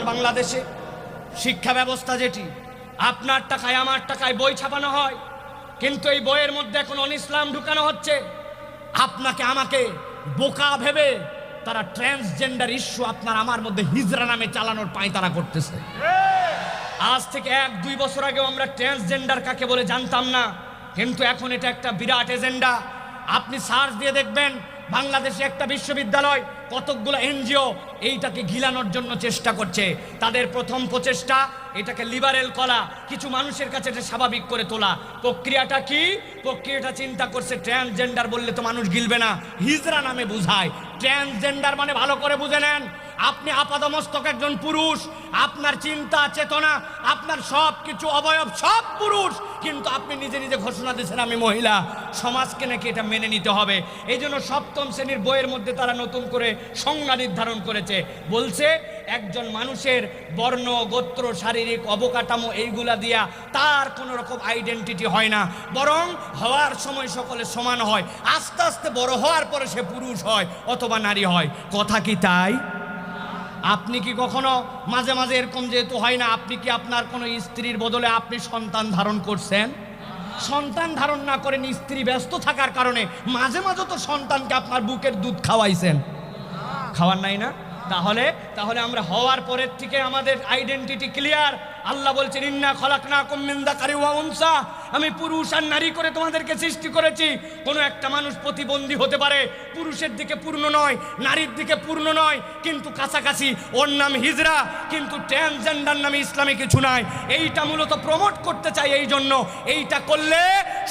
বাংলাদেশে শিক্ষা ব্যবস্থা যেটি আপনার টাকায় আমার টাকায় বই ছাপানো হয়, কিন্তু এই বইয়ের মধ্যে এখন অন-ইসলাম ঢুকানো হচ্ছে। আপনাকে আমাকে বোকা ভেবে তারা ট্রান্সজেন্ডার ইস্যু আপনার আমার মধ্যে হিজরা নামে চালানোর পায়তারা করতেছে। আজ থেকে 1-2 বছর আগেও আমরা ট্রান্সজেন্ডার কাকে বলে জানতাম না, কিন্তু এখন এটা একটা বিরাট এজেন্ডা। আপনি সার্চ দিয়ে দেখবেন বাংলাদেশে একটা বিশ্ববিদ্যালয়, কতকগুলো এনজিও এইটাকে গিলানোর জন্য চেষ্টা করছে। তাদের প্রথম প্রচেষ্টা এটাকে লিবারেল করা, কিছু মানুষের কাছে এটা স্বাভাবিক করে তোলা। প্রক্রিয়াটা কি? প্রক্রিয়াটা চিন্তা করছে ট্রান্সজেন্ডার বললে তো মানুষ গিলবে না, হিজরা নামে বুঝায়। ট্রান্সজেন্ডার মানে ভালো করে বুঝে নেন, আপনি আপাদমস্তক একজন পুরুষ, আপনার চিন্তা চেতনা আপনার সব কিছু অবয়ব সব পুরুষ, কিন্তু আপনি নিজে নিজে ঘোষণা দিয়েছেন আমি মহিলা। সমাজকে নাকি এটা মেনে নিতে হবে। এই জন্য 7ম শ্রেণীর বইয়ের মধ্যে তারা নতুন করে সংজ্ঞা নির্ধারণ করেছে। বলছে একজন মানুষের বর্ণ, গোত্র, শারীরিক অবকাঠামো এইগুলা দিয়া তার কোনো রকম আইডেন্টিটি হয় না, বরং হওয়ার সময় সকলে সমান হয়। আস্তে আস্তে বড় হওয়ার পরে সে পুরুষ হয় অথবা নারী হয়। কথা কি তাই? আপনি কি কখনো মাঝে মাঝে এরকম যেহেতু হয় না, আপনি কি আপনার কোনো স্ত্রীর বদলে আপনি সন্তান ধারণ করছেন? সন্তান ধারণ না করেন, স্ত্রী ব্যস্ত থাকার কারণে মাঝে মাঝে তো সন্তানকে আপনার বুকের দুধ খাওয়াইছেন, খাওয়ার নাই না? তাহলে আমরা হওয়ার পরের থেকে আমাদের আইডেন্টিটি ক্লিয়ার। আল্লাহ বলছেন ইন্না খলাকনাকুম মিন যাকারি ওয়া উনসা, আমি পুরুষ আর নারী করে তোমাদেরকে সৃষ্টি করেছি। কোনো একটা মানুষ প্রতিবন্ধী হতে পারে, পুরুষের দিকে পূর্ণ নয়, নারীর দিকে পূর্ণ নয়, কিন্তু কাছাকাছি। ওর নাম হিজরা, কিন্তু ট্রান্সজেন্ডার নামে ইসলামে কিছু নাই। এইটা মূলত প্রমোট করতে চাই। এই জন্য এইটা করলে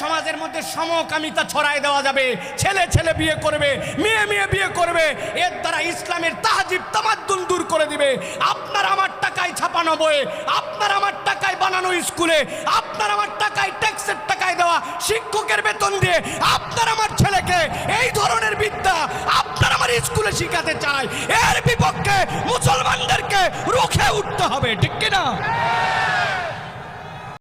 সমাজের মধ্যে সমকামিতা ছড়ায় দেওয়া যাবে। ছেলে ছেলে বিয়ে করবে, মেয়ে মেয়ে বিয়ে করবে, এর দ্বারা ইসলামের তাহজিব তামাদ্দুন দূর করে দিবে। আপনার আমার টাকায় ছাপানো বইয়ে, আপনার আমার টাকায় বানানো স্কুলে, আপনার আমার টাকায় ট্যাক্সের টাকায় দেওয়া শিক্ষকের বেতন দিয়ে আপনার আমার ছেলেকে এই ধরনের বিদ্যা আপনার আমার স্কুলে শিখাতে চায়, এর বিপক্ষে মুসলমানদেরকে রুখে উঠতে হবে। ঠিক কিনা?